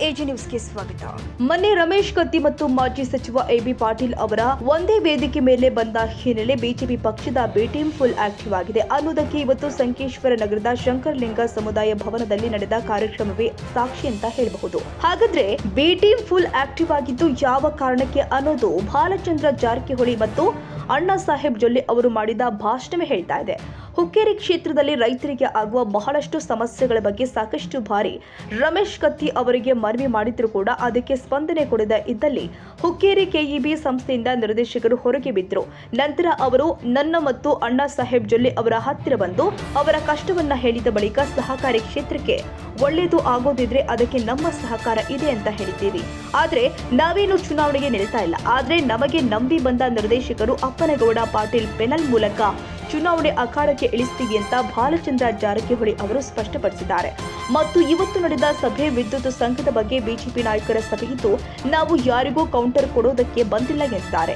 AG ನ್ಯೂಸ್ಗೆ ಸ್ವಾಗತ. ಮೊನ್ನೆ ರಮೇಶ್ ಕತ್ತಿ ಮತ್ತು ಮಾಜಿ ಸಚಿವ ಎಬಿ ಪಾಟೀಲ್ ಅವರ ಒಂದೇ ವೇದಿಕೆ ಮೇಲೆ ಬಂದ ಹಿನ್ನೆಲೆ ಬಿಜೆಪಿ ಪಕ್ಷದ ಬಿ ಟೀಮ್ ಫುಲ್ ಆಕ್ಟಿವ್ ಆಗಿದೆ ಅನ್ನೋದಕ್ಕೆ ಇವತ್ತು ಸಂಕೇಶ್ವರ ನಗರದ ಶಂಕರಲಿಂಗ ಸಮುದಾಯ ಭವನದಲ್ಲಿ ನಡೆದ ಕಾರ್ಯಕ್ರಮವೇ ಸಾಕ್ಷಿ ಅಂತ ಹೇಳಬಹುದು. ಹಾಗಾದ್ರೆ ಬಿ ಟೀಮ್ ಫುಲ್ ಆಕ್ಟಿವ್ ಆಗಿದ್ದು ಯಾವ ಕಾರಣಕ್ಕೆ ಅನ್ನೋದು ಬಾಲಚಂದ್ರ ಜಾರಕಿಹೊಳಿ ಮತ್ತು ಅಣ್ಣಾ ಸಾಹೇಬ್ ಜೊಲ್ಲೆ ಅವರು ಮಾಡಿದ ಭಾಷಣವೇ ಹೇಳ್ತಾ ಇದೆ. ಹುಕ್ಕೇರಿ ಕ್ಷೇತ್ರದಲ್ಲಿ ರೈತರಿಗೆ ಆಗುವ ಬಹಳಷ್ಟು ಸಮಸ್ಯೆಗಳ ಬಗ್ಗೆ ಸಾಕಷ್ಟು ಬಾರಿ ರಮೇಶ್ ಕತ್ತಿ ಅವರಿಗೆ ಮನವಿ ಮಾಡಿದ್ರು ಕೂಡ ಅದಕ್ಕೆ ಸ್ಪಂದನೆ ಕೊಡದ ಇದ್ದಲ್ಲಿ ಹುಕ್ಕೇರಿ ಕೆಇಬಿ ಸಂಸ್ಥೆಯಿಂದ ನಿರ್ದೇಶಕರು ಹೊರಗೆ ಬಿದ್ದರು. ನಂತರ ಅವರು ನನ್ನ ಮತ್ತು ಅಣ್ಣಾ ಸಾಹೇಬ್ ಜೊಲ್ಲೆ ಅವರ ಹತ್ತಿರ ಬಂದು ಅವರ ಕಷ್ಟವನ್ನ ಹೇಳಿದ ಬಳಿಕ ಸಹಕಾರಿ ಕ್ಷೇತ್ರಕ್ಕೆ ಒಳ್ಳೆಯದು ಆಗೋದಿದ್ರೆ ಅದಕ್ಕೆ ನಮ್ಮ ಸಹಕಾರ ಇದೆ ಅಂತ ಹೇಳಿದ್ದೀವಿ. ಆದ್ರೆ ನಾವೇನು ಚುನಾವಣೆಗೆ ನಿಲ್ತಾ ಇಲ್ಲ. ಆದ್ರೆ ನಮಗೆ ನಂಬಿ ಬಂದ ನಿರ್ದೇಶಕರು ಅಪ್ಪನಗೌಡ ಪಾಟೀಲ್ ಪೆನಲ್ ಮೂಲಕ ಚುನಾವಣೆ ಅಖಾಡಕ್ಕೆ ಇಳಿಸ್ತೀವಿ ಅಂತ ಬಾಲಚಂದ್ರ ಜಾರಕಿಹೊಳಿ ಅವರು ಸ್ಪಷ್ಟಪಡಿಸಿದ್ದಾರೆ. ಮತ್ತು ಇವತ್ತು ನಡೆದ ಸಭೆ ವಿದ್ಯುತ್ ಸಂಘದ ಬಗ್ಗೆ ಬಿಜೆಪಿ ನಾಯಕರ ಸಭೆ ಇದ್ದು ನಾವು ಯಾರಿಗೂ ಕೌಂಟರ್ ಕೊಡೋದಕ್ಕೆ ಬಂದಿಲ್ಲ ಎಂದಿದ್ದಾರೆ.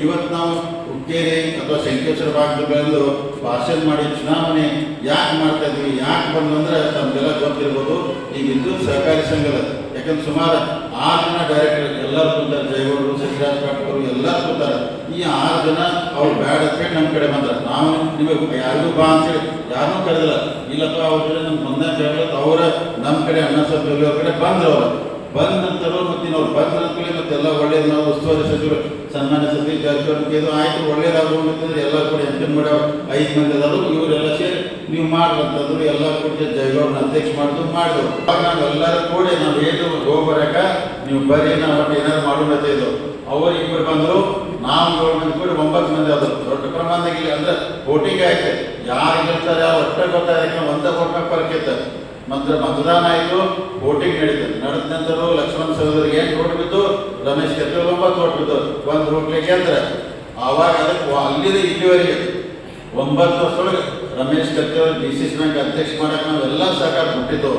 ಇವತ್ತು ನಾವು ಹುಕ್ಕೇರಿ ಅಥವಾ ಶಂಕೇಶ್ವರ ಭಾಗದಲ್ಲಿ ಭಾಷಣ ಮಾಡಿ ಚುನಾವಣೆ ಯಾಕೆ ಮಾಡ್ತಾ ಇದ್ವಿ, ಯಾಕೆ ಬಂದು ಅಂದ್ರೆ ತಮ್ಗೆಲ್ಲ ಗೊತ್ತಿರ್ಬೋದು. ಈ ವಿದ್ಯುತ್ ಸಹಕಾರಿ ಸಂಘದ ಯಾಕಂದ್ರೆ ಸುಮಾರು 6 ಜನ ಡೈರೆಕ್ಟರ್ ಎಲ್ಲರೂ ಕೂತಾರೆ, ಜಯಗೌಡರು, ಸಿದ್ದರಾಜ ಪಾಟೀಲ್ ಎಲ್ಲರೂ ಕೂತಾರೆ. ಈ 6 ಜನ ಅವ್ರು ಬ್ಯಾಡ ಅಂತೇಳಿ ನಮ್ಮ ಕಡೆ ಬಂದ್ರೆ ನಾವು ನಿಮಗೆ ಯಾರಿಗೂ ಬಾ ಅಂತೇಳಿ ಯಾರನ್ನೂ ಕರೆದಿಲ್ಲ. ಇಲ್ಲಪ್ಪ ಅವ್ರ ಕಡೆ ನಮ್ಗೆ ಬಂದಾಗ ಅವರ ನಮ್ಮ ಕಡೆ ಅಣ್ಣಾ ಸಾಹೇಬ್ ಜೊಲ್ಲೆ ಅವ್ರ ಕಡೆ ಬಂದ್ರು. ಅವರು ಬಂದ ನಂತರ ಮತ್ತೆ ಅವ್ರು ಬಂದ ನಂತರ ಮತ್ತೆಲ್ಲ ಒಳ್ಳೇದು ನಾವು ಉಸ್ತುವಾರಿ ಸಚಿವರು ಸನ್ಮಾನ್ಯ ಸತೀಶ್ ಜಾರಕಿಹೊಳಿ ಇದು ಆಯ್ತು ಒಳ್ಳೇದಾಗೋಗಂತಂದ್ರೆ ಎಲ್ಲ ಕೂಡ ಎಂಟನ್ ಮಾಡೋ 5 ಮಂದಿ ಅದಾರು. ಇವರೆಲ್ಲ ಸೇರಿ ನೀವು ಮಾಡ್ರಂತಂದ್ರು ಎಲ್ಲ ಕೂಡ ಜಯಗೌಡನ ಅಧ್ಯಕ್ಷ ಮಾಡಿದ್ರು. ನಾವೆಲ್ಲರೂ ಕೂಡ ನಾವು ಏನು ಹೋಗ್ಬರಕ ನೀವು ಬರ್ರಿ ನಾವು ಒಟ್ಟು ಏನಾದ್ರು ಮಾಡೋಣ ಇದು. ಅವರು ಇಬ್ಬರು ಬಂದರು, ನಾವು 7 ಮಂದಿ ಕೂಡ 9 ಮಂದಿ ಆದರು. ದೊಡ್ಡ ಪ್ರಮಾಣದಾಗ ಇಲ್ಲಿ ಅಂದ್ರೆ ವೋಟಿಂಗ್ ಆಯ್ತು. ಯಾರು ಗೆಲ್ತಾರೆ ಅವ್ರು ಒಟ್ಟೆ ಗೊತ್ತಾಗ ಒಂದೇ ಕೊಟ್ಟ ಪರಕೈತೆ. ಮತ್ತೆ ಮತದಾನ ಆಯಿತು, ವೋಟಿಂಗ್ ನಡೀತದೆ. ನಡೆದ ನಂತರ ಲಕ್ಷ್ಮಣ ಸಹೋದರಿಗೆ 8 ಓಟ್ ಬಿದ್ದು, ರಮೇಶ್ ಕತ್ತಿ 9 ಓಟ್ ಬಿದ್ದು, 1 ಹೋಗ್ಲಿಕ್ಕೆ ಅಂದ್ರೆ ಆವಾಗ ಅದಕ್ಕೆ ಅಲ್ಲಿಂದ ಇಲ್ಲಿವರೆಗೆ 9 ವರ್ಷದೊಳಗೆ ರಮೇಶ್ ಕತ್ತಿ ಅವರು DCC ಬ್ಯಾಂಕ್ ಅಧ್ಯಕ್ಷ ಮಾಡಕ್ಕೆ ನಾವು ಎಲ್ಲ ಸಹಕಾರ ಕೊಟ್ಟಿದ್ದು.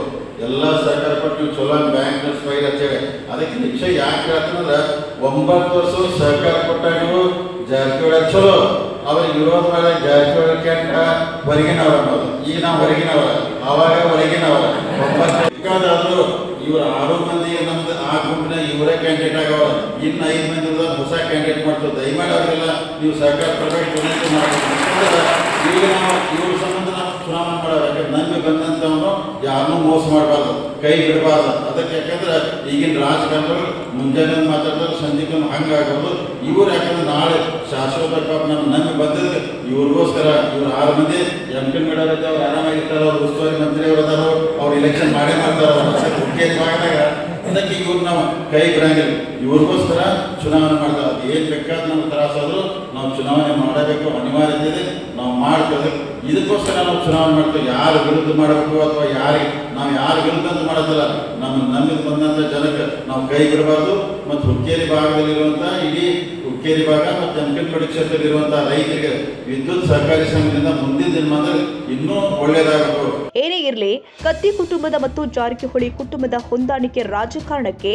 ಎಲ್ಲ ಸಹಕಾರ ಕೊಟ್ಟು ನೀವು ಚಲೋ ಬ್ಯಾಂಕ್ ಫೈಲ್ ಅಂತೇಳಿ ಅದಕ್ಕೆ ನಿಮಿಷ ಯಾಕೆ ಹೇಳ್ತಾನಂದ್ರೆ 9 ವರ್ಷ ಸಹಕಾರ ಕೊಟ್ಟಾಗ ನೀವು ಜಾರಕಿಹೊಳಿ ಚಲೋ ಅವ್ರಿಗೆ ವಿರೋಧ ಮಾಡಿ ಜಾರಕಿಹೊಳಿ ಕೆಟ್ಟ ಹೊರಗಿನವ್ರ ಅನ್ನೋದು. ಈಗ ನಾವು ಹೊರಗಿನವರ, ಆವಾಗ ಹೊರಗಿನವರ 9 ಇವ್ರು 6 ಮಂದಿ ನಮ್ದು ಆ ಗುಂಪಿನ ಇವರೇ ಕ್ಯಾಂಡಿಡೇಟ್ ಆಗವ. ಇನ್ನು 5 ಮಂದಿ ಹೊಸ ಕ್ಯಾಂಡಿಡೇಟ್ ಮಾಡ್ತಾರೆ. ದಯಮಾಡಿ ಅವರೆಲ್ಲ ನೀವು ಸಹಕಾರ ಪ್ರೈವೇಟ್ ಮಾಡಬೇಕು. ಈಗ ನಾವು ಇವ್ರ ಸಂಬಂಧ ನಾವು ಚುನಾವಣೆ ಮಾಡೋದು. ಯಾಕಂದ್ರೆ ನಂಬಿ ಬಂದಂಥವನು ಯಾರನ್ನೂ ಮೋಸ ಮಾಡಬಾರ್ದು, ಕೈ ಬಿಡಬಾರ್ದು. ಅದಕ್ಕೆ ಯಾಕಂದ್ರೆ ಈಗಿನ ರಾಜಕಾರಣಗಳು ಮುಂಜಾನೆ ಮಾತಾಡೋದು ಸಂಜೆಗೆ ಹಂಗಾಗೋದು. ಇವ್ರು ಯಾಕಂದ್ರೆ ನಾಳೆ ಶಾಶ್ವತ ನಮ್ಮ ನಂಬಿ ಬಂದಿದ್ರೆ ಇವ್ರಿಗೋಸ್ಕರ ಇವ್ರು 6 ಮಂದಿ ಎಂಪಿನ್ ಮೇಡವ್ರೈತೆ ಅವ್ರು ಆರಾಮಾಗಿರ್ತಾರೆ. ಅವ್ರು ಉಸ್ತುವಾರಿ ಮಂತ್ರಿ ಅವರದಾರು, ಅವ್ರು ಇಲೆಕ್ಷನ್ ಮಾಡೇ ಮಾಡ್ತಾರೆ. ಹುಕ್ಕೇರಿ ಭಾಗದಾಗ ಅದಕ್ಕೆ ಇವ್ರು ನಾವು ಕೈ ಬಿಡಂಗಿಲ್ಲ. ಇವ್ರಿಗೋಸ್ಕರ ಚುನಾವಣೆ ಮಾಡ್ತಾರೆ. ಅದು ಏನು ಬೇಕಾದ ನಮ್ಗೆ ತ್ರಾಸಾದರೂ ನಾವು ಚುನಾವಣೆ ಮಾಡಬೇಕು, ಅನಿವಾರ್ಯತೆ ಇದೆ, ನಾವು ಮಾಡ್ತೇವೆ. ಇದಕ್ಕೋಸ್ಕರ ನಾವು ಚುನಾವಣೆ ಮಾಡ್ತೇವೆ. ಯಾರು ವಿರುದ್ಧ ಮಾಡಬೇಕು ಅಥವಾ ನಾವು ಯಾರು ವಿರುದ್ಧ ಅಂತ ಮಾಡೋದಿಲ್ಲ. ನಮ್ಮ ನಂಬಿದ್ದು ಬಂದಂಥ ಜನಕ್ಕೆ ನಾವು ಕೈ ಬಿಡಬಾರ್ದು. ಮತ್ತು ಹುಕ್ಕೇರಿ ಭಾಗದಲ್ಲಿರುವಂಥ ಇಡೀ ಹುಕ್ಕೇರಿ ಭಾಗ ಮತ್ತು ಜಮಖಂಡಿ ಕ್ಷೇತ್ರದಲ್ಲಿರುವಂತಹ ರೈತರಿಗೆ ವಿದ್ಯುತ್ ಸಹಕಾರಿ ಸಂಘದಿಂದ ಮುಂದಿನ ದಿನಮಾನದಲ್ಲಿ ಇನ್ನೂ ಒಳ್ಳೆಯದಾಗಬೇಕು. ಏನೇ ಇರಲಿ, ಕತ್ತಿ ಕುಟುಂಬದ ಮತ್ತು ಜಾರಕಿಹೊಳಿ ಕುಟುಂಬದ ಹೊಂದಾಣಿಕೆ ರಾಜಕಾರಣಕ್ಕೆ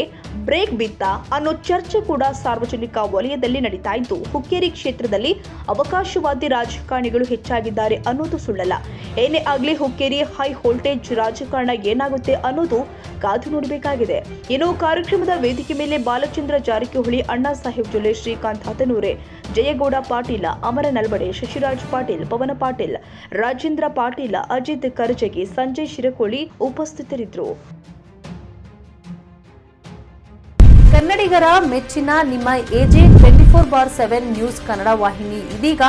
ಬ್ರೇಕ್ ಬಿತ್ತ ಅನ್ನೋ ಚರ್ಚೆ ಕೂಡ ಸಾರ್ವಜನಿಕ ವಲಯದಲ್ಲಿ ನಡೀತಾ ಇದ್ದು, ಹುಕ್ಕೇರಿ ಕ್ಷೇತ್ರದಲ್ಲಿ ಅವಕಾಶವಾದಿ ರಾಜಕಾರಣಿಗಳು ಹೆಚ್ಚಾಗಿದ್ದಾರೆ ಅನ್ನೋದು ಸುಳ್ಳಲ್ಲ. ಏನೇ ಆಗಲಿ ಹುಕ್ಕೇರಿ ಹೈ ವೋಲ್ಟೇಜ್ ರಾಜಕಾರಣ ಏನಾಗುತ್ತೆ ಅನ್ನೋದು ಕಾದು ನೋಡಬೇಕಾಗಿದೆ. ಇನ್ನು ಕಾರ್ಯಕ್ರಮದ ವೇದಿಕೆ ಮೇಲೆ ಬಾಲಚಂದ್ರ ಜಾರಕಿಹೊಳಿ, ಅಣ್ಣಾ ಸಾಹೇಬ್ ಜೊಲ್ಲೆ, ಶ್ರೀಕಾಂತ್ ಹತನೂರೆ, ಜಯಗೌಡ ಪಾಟೀಲ, ಅಮರ ನಲ್ವಡೆ, ಶಶಿರಾಜ್ ಪಾಟೀಲ್, ಪವನ ಪಾಟೀಲ್, ರಾಜೇಂದ್ರ ಪಾಟೀಲ, ಅಜಿತ್ ಕರ್ಜಗಿ, ಸಂಜಯ್ ಶಿರಕೋಳಿ ಉಪಸ್ಥಿತರಿದ್ದರು. ಕನ್ನಡಿಗರ ಮೆಚ್ಚಿನ ನಿಮ್ಮ ಎಜೆ 24/7 ನ್ಯೂಸ್ ಕನ್ನಡ ವಾಹಿನಿ ಇದೀಗ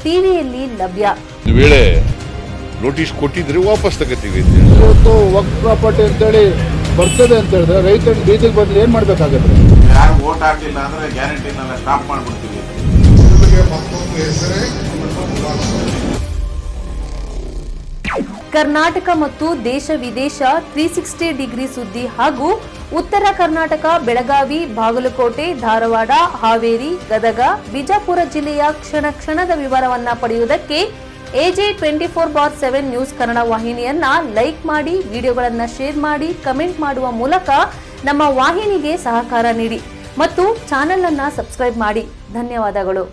ಟಿವಿಯಲ್ಲಿ ಲಭ್ಯ. ವೇಳೆ ನೋಟಿಸ್ ಕೊಟ್ಟಿದ್ರೆ ವಾಪಸ್ ತಗೋತೀವಿ. ಇವತ್ತು ವಕ್ಫ್ ಪ್ರಾಪರ್ಟಿ ಅಂತೇಳಿ ಬರ್ತದೆ ಅಂತ ಹೇಳಿದ್ರೆ ರೈತರು ಬೀದಿಗೆ ಬದಲು ಏನ್ ಮಾಡ್ಬೇಕಾಗತ್ತೆ? ಯಾರು ವೋಟ್ ಹಾಕಲಿಲ್ಲ ಅಂದ್ರೆ ಗ್ಯಾರಂಟಿನೆಲ್ಲ ಸ್ಟಾಪ್ ಮಾಡ್ಬಿಡ್ತೀವಿ. ಕರ್ನಾಟಕ ಮತ್ತು ದೇಶ ವಿದೇಶ 360 ಡಿಗ್ರಿ ಸುದ್ದಿ ಹಾಗೂ ಉತ್ತರ ಕರ್ನಾಟಕ, ಬೆಳಗಾವಿ, ಬಾಗಲಕೋಟೆ, ಧಾರವಾಡ, ಹಾವೇರಿ, ಗದಗ, ಬಿಜಾಪುರ ಜಿಲ್ಲೆಯ ಕ್ಷಣ ಕ್ಷಣದ ವಿವರವನ್ನ ಪಡೆಯುವುದಕ್ಕೆ ಎಜೆ 24/7 ನ್ಯೂಸ್ ಕನ್ನಡ ವಾಹಿನಿಯನ್ನ ಲೈಕ್ ಮಾಡಿ, ವಿಡಿಯೋಗಳನ್ನ ಶೇರ್ ಮಾಡಿ, ಕಮೆಂಟ್ ಮಾಡುವ ಮೂಲಕ ನಮ್ಮ ವಾಹಿನಿಗೆ ಸಹಕಾರ ನೀಡಿ ಮತ್ತು ಚಾನೆಲ್ ಅನ್ನ ಸಬ್ಸ್ಕ್ರೈಬ್ ಮಾಡಿ. ಧನ್ಯವಾದಗಳು.